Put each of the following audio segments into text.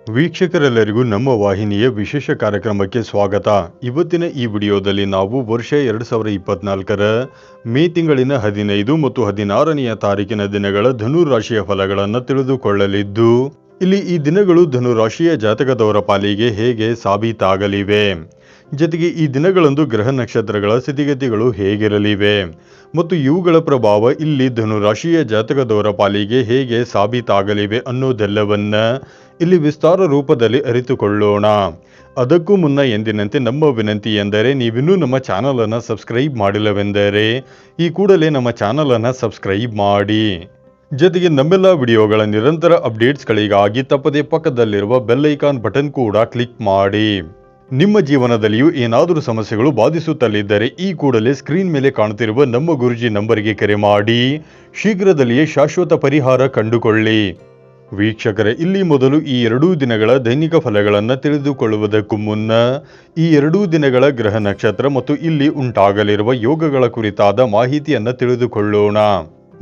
ವೀಕ್ಷಕರೆಲ್ಲರಿಗೂ ನಮ್ಮ ವಾಹಿನಿಯ ವಿಶೇಷ ಕಾರ್ಯಕ್ರಮಕ್ಕೆ ಸ್ವಾಗತ. ಇವತ್ತಿನ ಈ ವಿಡಿಯೋದಲ್ಲಿ ನಾವು ವರ್ಷ 2024ರ ಮೇ ತಿಂಗಳಿನ 15 ಮತ್ತು 16ನೆಯ ತಾರೀಕಿನ ದಿನಗಳ ಧನು ರಾಶಿಯ ಫಲಗಳನ್ನು ತಿಳಿದುಕೊಳ್ಳಲಿದ್ದು, ಇಲ್ಲಿ ಈ ದಿನಗಳು ಧನು ರಾಶಿಯ ಜಾತಕದವರ ಪಾಲಿಗೆ ಹೇಗೆ ಸಾಬೀತಾಗಲಿವೆ, ಜೊತೆಗೆ ಈ ದಿನಗಳಂದು ಗ್ರಹ ನಕ್ಷತ್ರಗಳ ಸ್ಥಿತಿಗತಿಗಳು ಹೇಗಿರಲಿವೆ ಮತ್ತು ಇವುಗಳ ಪ್ರಭಾವ ಇಲ್ಲಿ ಧನು ರಾಶಿಯ ಜಾತಕದವರ ಪಾಲಿಗೆ ಹೇಗೆ ಸಾಬೀತಾಗಲಿವೆ ಅನ್ನೋದೆಲ್ಲವನ್ನ ಇಲ್ಲಿ ವಿಸ್ತಾರ ರೂಪದಲ್ಲಿ ಅರಿತುಕೊಳ್ಳೋಣ. ಅದಕ್ಕೂ ಮುನ್ನ ಎಂದಿನಂತೆ ನಮ್ಮ ವಿನಂತಿ ಎಂದರೆ, ನೀವಿನ್ನೂ ನಮ್ಮ ಚಾನಲ್ ಅನ್ನು ಸಬ್ಸ್ಕ್ರೈಬ್ ಮಾಡಿಲ್ಲವೆಂದರೆ ಈ ಕೂಡಲೇ ನಮ್ಮ ಚಾನಲ್ ಅನ್ನು ಸಬ್ಸ್ಕ್ರೈಬ್ ಮಾಡಿ. ಜೊತೆಗೆ ನಮ್ಮೆಲ್ಲ ವಿಡಿಯೋಗಳ ನಿರಂತರ ಅಪ್ಡೇಟ್ಸ್ಗಳಿಗಾಗಿ ತಪ್ಪದೇ ಪಕ್ಕದಲ್ಲಿರುವ ಬೆಲ್ ಐಕಾನ್ ಬಟನ್ ಕೂಡ ಕ್ಲಿಕ್ ಮಾಡಿ. ನಿಮ್ಮ ಜೀವನದಲ್ಲಿಯೂ ಏನಾದರೂ ಸಮಸ್ಯೆಗಳು ಬಾಧಿಸುತ್ತಲಿದ್ದರೆ ಈ ಕೂಡಲೇ ಸ್ಕ್ರೀನ್ ಮೇಲೆ ಕಾಣುತ್ತಿರುವ ನಮ್ಮ ಗುರುಜಿ ನಂಬರಿಗೆ ಕರೆ ಮಾಡಿ ಶೀಘ್ರದಲ್ಲಿಯೇ ಶಾಶ್ವತ ಪರಿಹಾರ ಕಂಡುಕೊಳ್ಳಿ. ವೀಕ್ಷಕರೇ, ಇಲ್ಲಿ ಮೊದಲು ಈ 2 ದಿನಗಳ ದೈನಿಕ ಫಲಗಳನ್ನು ತಿಳಿದುಕೊಳ್ಳುವುದಕ್ಕೂ ಮುನ್ನ ಈ 2 ದಿನಗಳ ಗ್ರಹ ನಕ್ಷತ್ರ ಮತ್ತು ಇಲ್ಲಿ ಉಂಟಾಗಲಿರುವ ಯೋಗಗಳ ಕುರಿತಾದ ಮಾಹಿತಿಯನ್ನು ತಿಳಿದುಕೊಳ್ಳೋಣ.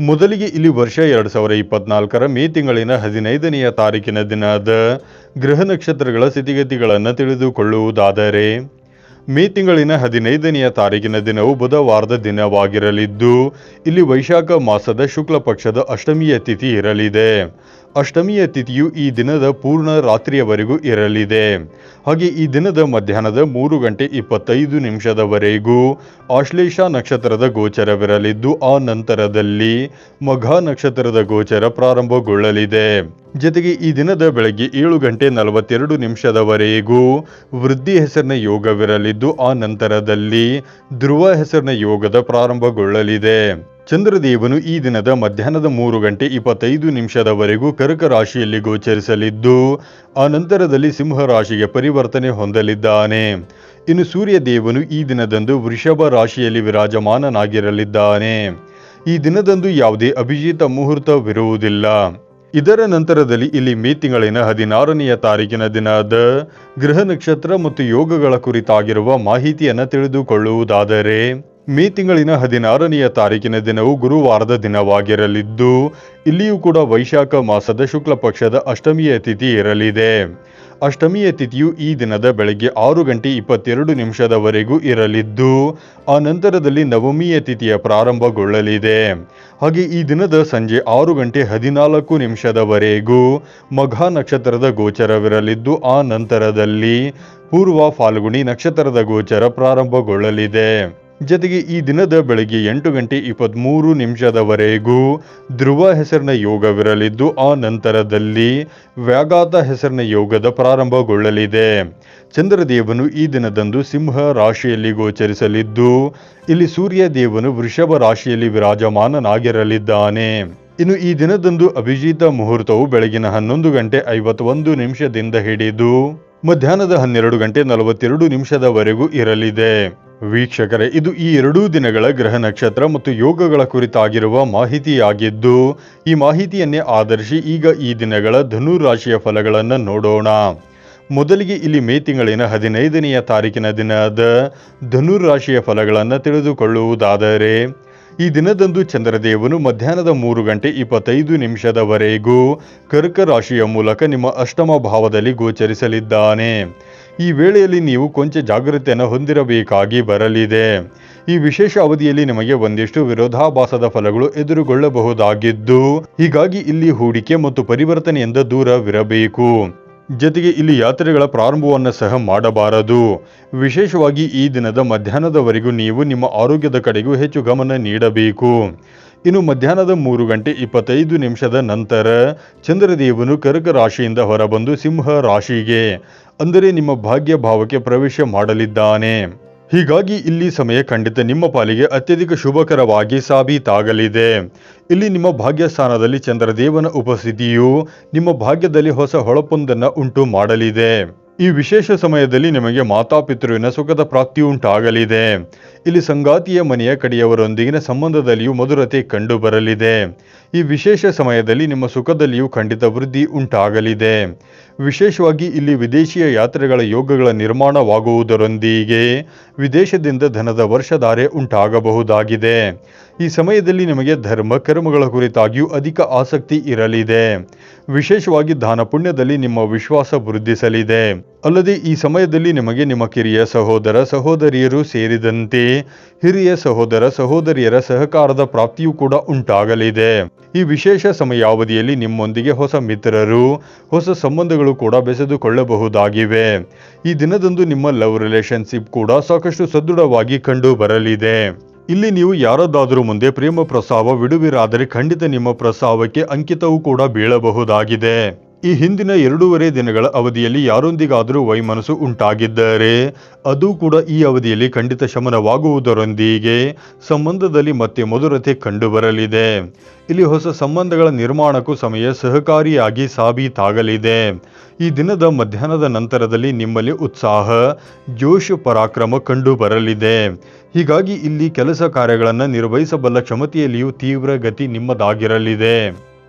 ಮೊದಲಿಗೆ ಇಲ್ಲಿ ವರ್ಷ 2024ರ ಮೇ ತಿಂಗಳಿನ 15ನೆಯ ತಾರೀಕಿನ ದಿನದ ಗ್ರಹ ನಕ್ಷತ್ರಗಳ ಸ್ಥಿತಿಗತಿಗಳನ್ನು ತಿಳಿದುಕೊಳ್ಳುವುದಾದರೆ, ಮೇ ತಿಂಗಳಿನ 15ನೆಯ ತಾರೀಕಿನ ದಿನವು ಬುಧವಾರದ ದಿನವಾಗಿರಲಿದ್ದು, ಇಲ್ಲಿ ವೈಶಾಖ ಮಾಸದ ಶುಕ್ಲ ಪಕ್ಷದ ಅಷ್ಟಮಿಯ ತಿಥಿ ಇರಲಿದೆ. ಅಷ್ಟಮಿಯ ತಿಥಿಯು ಈ ದಿನದ ಪೂರ್ಣ ರಾತ್ರಿಯವರೆಗೂ ಇರಲಿದೆ. ಹಾಗೆ ಈ ದಿನದ ಮಧ್ಯಾಹ್ನದ 3:25 ಆಶ್ಲೇಷ ನಕ್ಷತ್ರದ ಗೋಚರವಿರಲಿದ್ದು, ಆ ನಂತರದಲ್ಲಿ ಮಘ ನಕ್ಷತ್ರದ ಗೋಚರ ಪ್ರಾರಂಭಗೊಳ್ಳಲಿದೆ. ಜೊತೆಗೆ ಈ ದಿನದ ಬೆಳಗ್ಗೆ 7:42 ವೃದ್ಧಿ ಹೆಸರಿನ ಯೋಗವಿರಲಿದ್ದು, ಆ ನಂತರದಲ್ಲಿ ಧ್ರುವ ಹೆಸರಿನ ಯೋಗದ ಪ್ರಾರಂಭಗೊಳ್ಳಲಿದೆ. ಚಂದ್ರದೇವನು ಈ ದಿನದ ಮಧ್ಯಾಹ್ನದ 3:25 ಕರ್ಕ ರಾಶಿಯಲ್ಲಿ ಗೋಚರಿಸಲಿದ್ದು, ಆ ನಂತರದಲ್ಲಿ ಸಿಂಹ ರಾಶಿಗೆ ಪರಿವರ್ತನೆ ಹೊಂದಲಿದ್ದಾನೆ. ಇನ್ನು ಸೂರ್ಯ ದೇವನು ಈ ದಿನದಂದು ವೃಷಭ ರಾಶಿಯಲ್ಲಿ ವಿರಾಜಮಾನನಾಗಿರಲಿದ್ದಾನೆ. ಈ ದಿನದಂದು ಯಾವುದೇ ಅಭಿಜಿತ ಮುಹೂರ್ತವಿರುವುದಿಲ್ಲ. ಇದರ ನಂತರದಲ್ಲಿ ಇಲ್ಲಿ ಮೇ ತಿಂಗಳಿನ 16ನೆಯ ತಾರೀಕಿನ ದಿನದ ಗ್ರಹ ನಕ್ಷತ್ರ ಮತ್ತು ಯೋಗಗಳ ಕುರಿತಾಗಿರುವ ಮಾಹಿತಿಯನ್ನು ತಿಳಿದುಕೊಳ್ಳುವುದಾದರೆ, ಮೇ ತಿಂಗಳಿನ 16ನೆಯ ತಾರೀಕಿನ ದಿನವು ಗುರುವಾರದ ದಿನವಾಗಿರಲಿದ್ದು, ಇಲ್ಲಿಯೂ ಕೂಡ ವೈಶಾಖ ಮಾಸದ ಶುಕ್ಲ ಪಕ್ಷದ ಅಷ್ಟಮಿಯ ತಿಥಿ ಇರಲಿದೆ. ಅಷ್ಟಮಿಯ ತಿಥಿಯು ಈ ದಿನದ ಬೆಳಗ್ಗೆ 6:22 ಇರಲಿದ್ದು, ಆ ನಂತರದಲ್ಲಿ ನವಮಿಯ ತಿಥಿಯ ಪ್ರಾರಂಭಗೊಳ್ಳಲಿದೆ. ಹಾಗೆ ಈ ದಿನದ ಸಂಜೆ 6:14 ಮಘ ನಕ್ಷತ್ರದ ಗೋಚರವಿರಲಿದ್ದು, ಆ ನಂತರದಲ್ಲಿ ಪೂರ್ವ ಫಾಲ್ಗುಣಿ ನಕ್ಷತ್ರದ ಗೋಚರ ಪ್ರಾರಂಭಗೊಳ್ಳಲಿದೆ. ಜೊತೆಗೆ ಈ ದಿನದ ಬೆಳಗ್ಗೆ 8:23 ಧ್ರುವ ಹೆಸರಿನ ಯೋಗವಿರಲಿದ್ದು, ಆ ನಂತರದಲ್ಲಿ ವ್ಯಾಘಾತ ಹೆಸರಿನ ಯೋಗದ ಪ್ರಾರಂಭಗೊಳ್ಳಲಿದೆ. ಚಂದ್ರದೇವನು ಈ ದಿನದಂದು ಸಿಂಹ ರಾಶಿಯಲ್ಲಿ ಗೋಚರಿಸಲಿದ್ದು, ಇಲ್ಲಿ ಸೂರ್ಯ ದೇವನು ವೃಷಭ ರಾಶಿಯಲ್ಲಿ ವಿರಾಜಮಾನನಾಗಿರಲಿದ್ದಾನೆ. ಇನ್ನು ಈ ದಿನದಂದು ಅಭಿಜಿತ ಮುಹೂರ್ತವು ಬೆಳಗಿನ 11:51 ಹಿಡಿದು ಮಧ್ಯಾಹ್ನದ 12:42 ಇರಲಿದೆ. ವೀಕ್ಷಕರೇ, ಇದು ಈ 2 ದಿನಗಳ ಗ್ರಹ ನಕ್ಷತ್ರ ಮತ್ತು ಯೋಗಗಳ ಕುರಿತಾಗಿರುವ ಮಾಹಿತಿಯಾಗಿದ್ದು, ಈ ಮಾಹಿತಿಯನ್ನೇ ಆಧರಿಸಿ ಈಗ ಈ ದಿನಗಳ ಧನು ರಾಶಿಯ ಫಲಗಳನ್ನು ನೋಡೋಣ. ಮೊದಲಿಗೆ ಇಲ್ಲಿ ಮೇ ತಿಂಗಳಿನ 15ನೆಯ ತಾರೀಕಿನ ದಿನದ ಧನು ರಾಶಿಯ ಫಲಗಳನ್ನು ತಿಳಿದುಕೊಳ್ಳುವುದಾದರೆ, ಈ ದಿನದಂದು ಚಂದ್ರದೇವನು ಮಧ್ಯಾಹ್ನದ 3:25 ಕರ್ಕ ರಾಶಿಯ ಮೂಲಕ ನಿಮ್ಮ ಅಷ್ಟಮ ಭಾವದಲ್ಲಿ ಗೋಚರಿಸಲಿದ್ದಾನೆ. ಈ ವೇಳೆಯಲ್ಲಿ ನೀವು ಕೊಂಚ ಜಾಗೃತಿಯನ್ನು ಹೊಂದಿರಬೇಕಾಗಿ ಬರಲಿದೆ. ಈ ವಿಶೇಷ ಅವಧಿಯಲ್ಲಿ ನಿಮಗೆ ಒಂದಿಷ್ಟು ವಿರೋಧಾಭಾಸದ ಫಲಗಳು ಎದುರುಗೊಳ್ಳಬಹುದಾಗಿದ್ದು, ಹೀಗಾಗಿ ಇಲ್ಲಿ ಹೂಡಿಕೆ ಮತ್ತು ಪರಿವರ್ತನೆಯಿಂದ ದೂರವಿರಬೇಕು. ಜೊತೆಗೆ ಇಲ್ಲಿ ಯಾತ್ರೆಗಳ ಪ್ರಾರಂಭವನ್ನು ಸಹ ಮಾಡಬಾರದು. ವಿಶೇಷವಾಗಿ ಈ ದಿನದ ಮಧ್ಯಾಹ್ನದವರೆಗೂ ನೀವು ನಿಮ್ಮ ಆರೋಗ್ಯದ ಕಡೆಗೂ ಹೆಚ್ಚು ಗಮನ ನೀಡಬೇಕು. ಇನ್ನು ಮಧ್ಯಾಹ್ನದ 3:25 ನಂತರ ಚಂದ್ರದೇವನು ಕರ್ಕ ರಾಶಿಯಿಂದ ಹೊರಬಂದು ಸಿಂಹ ರಾಶಿಗೆ, ಅಂದರೆ ನಿಮ್ಮ ಭಾಗ್ಯ ಭಾವಕ್ಕೆ ಪ್ರವೇಶ ಮಾಡಲಿದ್ದಾನೆ. ಹೀಗಾಗಿ ಇಲ್ಲಿ ಸಮಯ ಖಂಡಿತ ನಿಮ್ಮ ಪಾಲಿಗೆ ಅತ್ಯಧಿಕ ಶುಭಕರವಾಗಿ ಸಾಬೀತಾಗಲಿದೆ. ಇಲ್ಲಿ ನಿಮ್ಮ ಭಾಗ್ಯ ಸ್ಥಾನದಲ್ಲಿ ಚಂದ್ರದೇವನ ಉಪಸ್ಥಿತಿಯು ನಿಮ್ಮ ಭಾಗ್ಯದಲ್ಲಿ ಹೊಸ ಹೊಳಪೊಂದನ್ನು ಉಂಟು ಮಾಡಲಿದೆ. ಈ ವಿಶೇಷ ಸಮಯದಲ್ಲಿ ನಿಮಗೆ ಮಾತಾಪಿತೃವಿನ ಸುಖದ ಪ್ರಾಪ್ತಿಯುಂಟಾಗಲಿದೆ. ಇಲ್ಲಿ ಸಂಗಾತಿಯ ಮನೆಯ ಕಡೆಯವರೊಂದಿಗಿನ ಸಂಬಂಧದಲ್ಲಿಯೂ ಮಧುರತೆ ಕಂಡು ಬರಲಿದೆ. ಈ ವಿಶೇಷ ಸಮಯದಲ್ಲಿ ನಿಮ್ಮ ಸುಖದಲ್ಲಿಯೂ ಖಂಡಿತ ವೃದ್ಧಿ ಉಂಟಾಗಲಿದೆ. ವಿಶೇಷವಾಗಿ ಇಲ್ಲಿ ವಿದೇಶಿಯ ಯಾತ್ರೆಗಳ ಯೋಗಗಳ ನಿರ್ಮಾಣವಾಗುವುದರೊಂದಿಗೆ ವಿದೇಶದಿಂದ ಧನದ ವರ್ಷಧಾರೆ ಉಂಟಾಗಬಹುದಾಗಿದೆ. ಈ ಸಮಯದಲ್ಲಿ ನಿಮಗೆ ಧರ್ಮ ಕರ್ಮಗಳ ಕುರಿತಾಗಿಯೂ ಅಧಿಕ ಆಸಕ್ತಿ ಇರಲಿದೆ. ವಿಶೇಷವಾಗಿ ದಾನ ಪುಣ್ಯದಲ್ಲಿ ನಿಮ್ಮ ವಿಶ್ವಾಸ ವೃದ್ಧಿಸಲಿದೆ. ಅಲ್ಲದೆ ಈ ಸಮಯದಲ್ಲಿ ನಿಮಗೆ ನಿಮ್ಮ ಕಿರಿಯ ಸಹೋದರ ಸಹೋದರಿಯರು ಸೇರಿದಂತೆ ಹಿರಿಯ ಸಹೋದರ ಸಹೋದರಿಯರ ಸಹಕಾರದ ಪ್ರಾಪ್ತಿಯೂ ಕೂಡ ಉಂಟಾಗಲಿದೆ. ಈ ವಿಶೇಷ ಸಮಯಾವಧಿಯಲ್ಲಿ ನಿಮ್ಮೊಂದಿಗೆ ಹೊಸ ಮಿತ್ರರು, ಹೊಸ ಸಂಬಂಧಗಳು ಕೂಡ ಬೆಸೆದುಕೊಳ್ಳಬಹುದಾಗಿವೆ. ಈ ದಿನದಂದು ನಿಮ್ಮ ಲವ್ ರಿಲೇಶನ್ಶಿಪ್ ಕೂಡ ಸಾಕಷ್ಟು ಸದೃಢವಾಗಿ ಕಂಡು ಬರಲಿದೆ. ಇಲ್ಲಿ ನೀವು ಯಾರದಾದರೂ ಮುಂದೆ ಪ್ರೇಮ ಪ್ರಸ್ತಾವ ಬಿಡುವಿರಾದರೆ ಖಂಡಿತ ನಿಮ್ಮ ಪ್ರಸ್ತಾವಕ್ಕೆ ಅಂಕಿತವೂ ಕೂಡ ಬೀಳಬಹುದಾಗಿದೆ. ಈ ಹಿಂದಿನ 2.5 ದಿನಗಳ ಅವಧಿಯಲ್ಲಿ ಯಾರೊಂದಿಗಾದರೂ ವೈಮನಸ್ಸು ಉಂಟಾಗಿದ್ದರೆ ಅದು ಕೂಡ ಈ ಅವಧಿಯಲ್ಲಿ ಖಂಡಿತ ಶಮನವಾಗುವುದರೊಂದಿಗೆ ಸಂಬಂಧದಲ್ಲಿ ಮತ್ತೆ ಮಧುರತೆ ಕಂಡುಬರಲಿದೆ. ಇಲ್ಲಿ ಹೊಸ ಸಂಬಂಧಗಳ ನಿರ್ಮಾಣಕ್ಕೂ ಸಮಯ ಸಹಕಾರಿಯಾಗಿ ಸಾಬೀತಾಗಲಿದೆ. ಈ ದಿನದ ಮಧ್ಯಾಹ್ನದ ನಂತರದಲ್ಲಿ ನಿಮ್ಮಲ್ಲಿ ಉತ್ಸಾಹ, ಜೋಶ್, ಪರಾಕ್ರಮ ಕಂಡು ಬರಲಿದೆ. ಹೀಗಾಗಿ ಇಲ್ಲಿ ಕೆಲಸ ಕಾರ್ಯಗಳನ್ನು ನಿರ್ವಹಿಸಬಲ್ಲ ಕ್ಷಮತೆಯಲ್ಲಿಯೂ ತೀವ್ರ ಗತಿ ನಿಮ್ಮದಾಗಿರಲಿದೆ.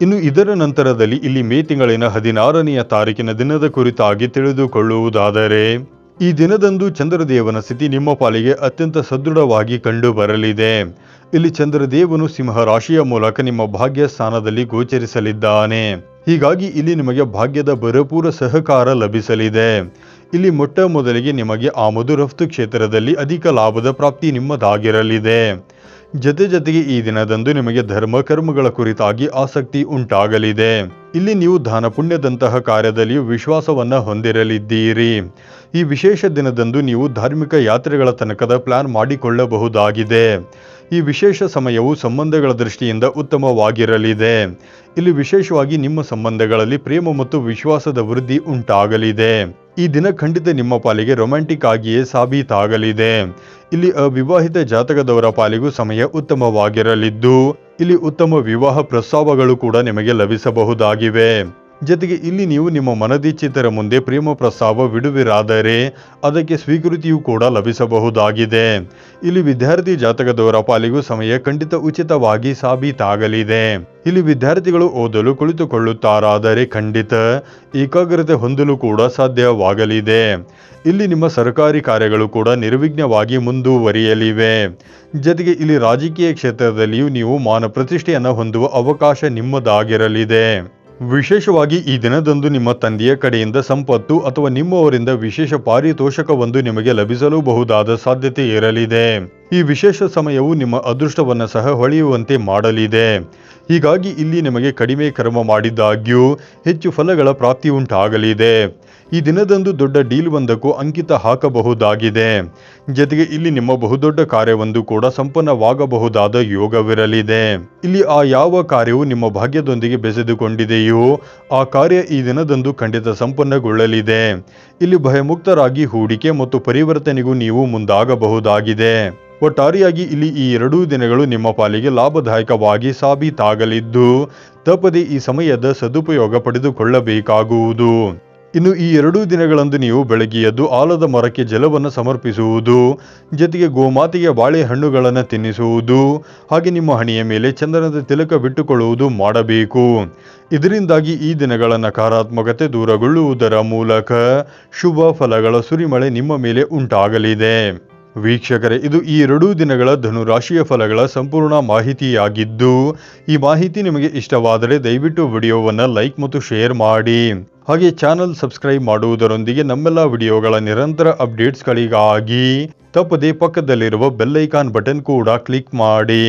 ಇನ್ನು ಇದರ ನಂತರದಲ್ಲಿ ಇಲ್ಲಿ ಮೇ ತಿಂಗಳಿನ 16ನೆಯ ತಾರೀಕಿನ ದಿನದ ಕುರಿತಾಗಿ ತಿಳಿದುಕೊಳ್ಳುವುದಾದರೆ, ಈ ದಿನದಂದು ಚಂದ್ರದೇವನ ಸ್ಥಿತಿ ನಿಮ್ಮ ಪಾಲಿಗೆ ಅತ್ಯಂತ ಸದೃಢವಾಗಿ ಕಂಡು ಬರಲಿದೆ. ಇಲ್ಲಿ ಚಂದ್ರದೇವನು ಸಿಂಹ ರಾಶಿಯ ಮೂಲಕ ನಿಮ್ಮ ಭಾಗ್ಯ ಸ್ಥಾನದಲ್ಲಿ ಗೋಚರಿಸಲಿದ್ದಾನೆ. ಹೀಗಾಗಿ ಇಲ್ಲಿ ನಿಮಗೆ ಭಾಗ್ಯದ ಭರಪೂರ ಸಹಕಾರ ಲಭಿಸಲಿದೆ. ಇಲ್ಲಿ ಮೊಟ್ಟ ಮೊದಲಿಗೆ ನಿಮಗೆ ಆಮದು ರಫ್ತು ಕ್ಷೇತ್ರದಲ್ಲಿ ಅಧಿಕ ಲಾಭದ ಪ್ರಾಪ್ತಿ ನಿಮ್ಮದಾಗಿರಲಿದೆ. ಜೊತೆಗೆ ಈ ದಿನದಂದು ನಿಮಗೆ ಧರ್ಮ ಕರ್ಮಗಳ ಕುರಿತಾಗಿ ಆಸಕ್ತಿ ಉಂಟಾಗಲಿದೆ. ಇಲ್ಲಿ ನೀವು ದಾನ ಪುಣ್ಯದಂತಹ ಕಾರ್ಯದಲ್ಲಿಯೂ ವಿಶ್ವಾಸವನ್ನ ಹೊಂದಿರಲಿದ್ದೀರಿ. ಈ ವಿಶೇಷ ದಿನದಂದು ನೀವು ಧಾರ್ಮಿಕ ಯಾತ್ರೆಗಳ ತನಕದ ಪ್ಲಾನ್ ಮಾಡಿಕೊಳ್ಳಬಹುದಾಗಿದೆ. ಈ ವಿಶೇಷ ಸಮಯವು ಸಂಬಂಧಗಳ ದೃಷ್ಟಿಯಿಂದ ಉತ್ತಮವಾಗಿರಲಿದೆ. ಇಲ್ಲಿ ವಿಶೇಷವಾಗಿ ನಿಮ್ಮ ಸಂಬಂಧಗಳಲ್ಲಿ ಪ್ರೇಮ ಮತ್ತು ವಿಶ್ವಾಸದ ವೃದ್ಧಿ ಉಂಟಾಗಲಿದೆ. ಈ ದಿನ ಖಂಡಿತ ನಿಮ್ಮ ಪಾಲಿಗೆ ರೊಮ್ಯಾಂಟಿಕ್ ಆಗಿಯೇ ಸಾಬೀತಾಗಲಿದೆ. ಇಲ್ಲಿ ಅವಿವಾಹಿತ ಜಾತಕದವರ ಪಾಲಿಗೂ ಸಮಯ ಉತ್ತಮವಾಗಿರಲಿದ್ದು, ಇಲ್ಲಿ ಉತ್ತಮ ವಿವಾಹ ಪ್ರಸ್ತಾವಗಳು ಕೂಡ ನಿಮಗೆ ಲಭಿಸಬಹುದಾಗಿವೆ. ಜೊತೆಗೆ ಇಲ್ಲಿ ನೀವು ನಿಮ್ಮ ಮನದಿಚ್ಛಿತರ ಮುಂದೆ ಪ್ರೇಮ ಪ್ರಸ್ತಾವ ಬಿಡುವಿರಾದರೆ ಅದಕ್ಕೆ ಸ್ವೀಕೃತಿಯೂ ಕೂಡ ಲಭಿಸಬಹುದಾಗಿದೆ. ಇಲ್ಲಿ ವಿದ್ಯಾರ್ಥಿ ಜಾತಕದವರ ಪಾಲಿಗೂ ಸಮಯ ಖಂಡಿತ ಉಚಿತವಾಗಿ ಸಾಬೀತಾಗಲಿದೆ. ಇಲ್ಲಿ ವಿದ್ಯಾರ್ಥಿಗಳು ಓದಲು ಕುಳಿತುಕೊಳ್ಳುತ್ತಾರಾದರೆ ಖಂಡಿತ ಏಕಾಗ್ರತೆ ಹೊಂದಲು ಕೂಡ ಸಾಧ್ಯವಾಗಲಿದೆ. ಇಲ್ಲಿ ನಿಮ್ಮ ಸರ್ಕಾರಿ ಕಾರ್ಯಗಳು ಕೂಡ ನಿರ್ವಿಘ್ನವಾಗಿ ಮುಂದುವರಿಯಲಿವೆ. ಜೊತೆಗೆ ಇಲ್ಲಿ ರಾಜಕೀಯ ಕ್ಷೇತ್ರದಲ್ಲಿಯೂ ನೀವು ಮಾನ ಪ್ರತಿಷ್ಠೆಯನ್ನು ಹೊಂದುವ ಅವಕಾಶ ನಿಮ್ಮದಾಗಿರಲಿದೆ. ವಿಶೇಷವಾಗಿ ಈ ದಿನದಂದು ನಿಮ್ಮ ತಂದೆಯ ಕಡೆಯಿಂದ ಸಂಪತ್ತು ಅಥವಾ ನಿಮ್ಮವರಿಂದ ವಿಶೇಷ ಪಾರಿತೋಷಕವೊಂದು ನಿಮಗೆ ಲಭಿಸಲೂಬಹುದಾದ ಸಾಧ್ಯತೆ ಇರಲಿದೆ. ಈ ವಿಶೇಷ ಸಮಯವು ನಿಮ್ಮ ಅದೃಷ್ಟವನ್ನು ಸಹ ಹೊಳೆಯುವಂತೆ ಮಾಡಲಿದೆ. ಹೀಗಾಗಿ ಇಲ್ಲಿ ನಿಮಗೆ ಕಡಿಮೆ ಕರ್ಮ ಮಾಡಿದಾಗ್ಯೂ ಹೆಚ್ಚು ಫಲಗಳ ಪ್ರಾಪ್ತಿ ಉಂಟಾಗಲಿದೆ. ಈ ದಿನದಂದು ದೊಡ್ಡ ಡೀಲ್ ಒಂದಕ್ಕೂ ಅಂಕಿತ ಹಾಕಬಹುದಾಗಿದೆ. ಜೊತೆಗೆ ಇಲ್ಲಿ ನಿಮ್ಮ ಬಹುದೊಡ್ಡ ಕಾರ್ಯವೊಂದು ಕೂಡ ಸಂಪನ್ನವಾಗಬಹುದಾದ ಯೋಗವಿರಲಿದೆ. ಇಲ್ಲಿ ಆ ಯಾವ ಕಾರ್ಯವು ನಿಮ್ಮ ಭಾಗ್ಯದೊಂದಿಗೆ ಬೆಸೆದುಕೊಂಡಿದೆಯೋ ಆ ಕಾರ್ಯ ಈ ದಿನದಂದು ಖಂಡಿತ ಸಂಪನ್ನಗೊಳ್ಳಲಿದೆ. ಇಲ್ಲಿ ಭಯಮುಕ್ತರಾಗಿ ಹೂಡಿಕೆ ಮತ್ತು ಪರಿವರ್ತನೆಗೂ ನೀವು ಮುಂದಾಗಬಹುದಾಗಿದೆ. ಒಟ್ಟಾರೆಯಾಗಿ ಇಲ್ಲಿ ಈ 2 ದಿನಗಳು ನಿಮ್ಮ ಪಾಲಿಗೆ ಲಾಭದಾಯಕವಾಗಿ ಸಾಬೀತಾಗಲಿದ್ದು ತಪ್ಪದೆ ಈ ಸಮಯದ ಸದುಪಯೋಗ ಪಡೆದುಕೊಳ್ಳಬೇಕಾಗುವುದು. ಇನ್ನು ಈ 2 ದಿನಗಳಂದು ನೀವು ಬೆಳಗ್ಗೆ ಎದ್ದು ಆಲದ ಮರಕ್ಕೆ ಜಲವನ್ನು ಸಮರ್ಪಿಸುವುದು, ಜೊತೆಗೆ ಗೋಮಾತೆಗೆ ಬಾಳೆಹಣ್ಣುಗಳನ್ನು ತಿನ್ನಿಸುವುದು, ಹಾಗೆ ನಿಮ್ಮ ಹಣೆಯ ಮೇಲೆ ಚಂದನದ ತಿಲಕ ಬಿಟ್ಟುಕೊಳ್ಳುವುದು ಮಾಡಬೇಕು. ಇದರಿಂದಾಗಿ ಈ ದಿನಗಳ ನಕಾರಾತ್ಮಕತೆ ದೂರಗೊಳ್ಳುವುದರ ಮೂಲಕ ಶುಭ ಫಲಗಳ ಸುರಿಮಳೆ ನಿಮ್ಮ ಮೇಲೆ ಉಂಟಾಗಲಿದೆ. ವೀಕ್ಷಕರೇ, ಇದು ಈ 2 ದಿನಗಳ ಧನುರಾಶಿಯ ಫಲಗಳ ಸಂಪೂರ್ಣ ಮಾಹಿತಿಯಾಗಿದ್ದು, ಈ ಮಾಹಿತಿ ನಿಮಗೆ ಇಷ್ಟವಾದರೆ ದಯವಿಟ್ಟು ವಿಡಿಯೋವನ್ನು ಲೈಕ್ ಮತ್ತು ಶೇರ್ ಮಾಡಿ. ಹಾಗೆ ಚಾನಲ್ ಸಬ್ಸ್ಕ್ರೈಬ್ ಮಾಡುವುದರೊಂದಿಗೆ ನಮ್ಮೆಲ್ಲ ವಿಡಿಯೋಗಳ ನಿರಂತರ ಅಪ್ಡೇಟ್ಸ್ಗಳಿಗಾಗಿ ತಪ್ಪದೇ ಪಕ್ಕದಲ್ಲಿರುವ ಬೆಲ್ ಐಕಾನ್ ಬಟನ್ ಕೂಡ ಕ್ಲಿಕ್ ಮಾಡಿ.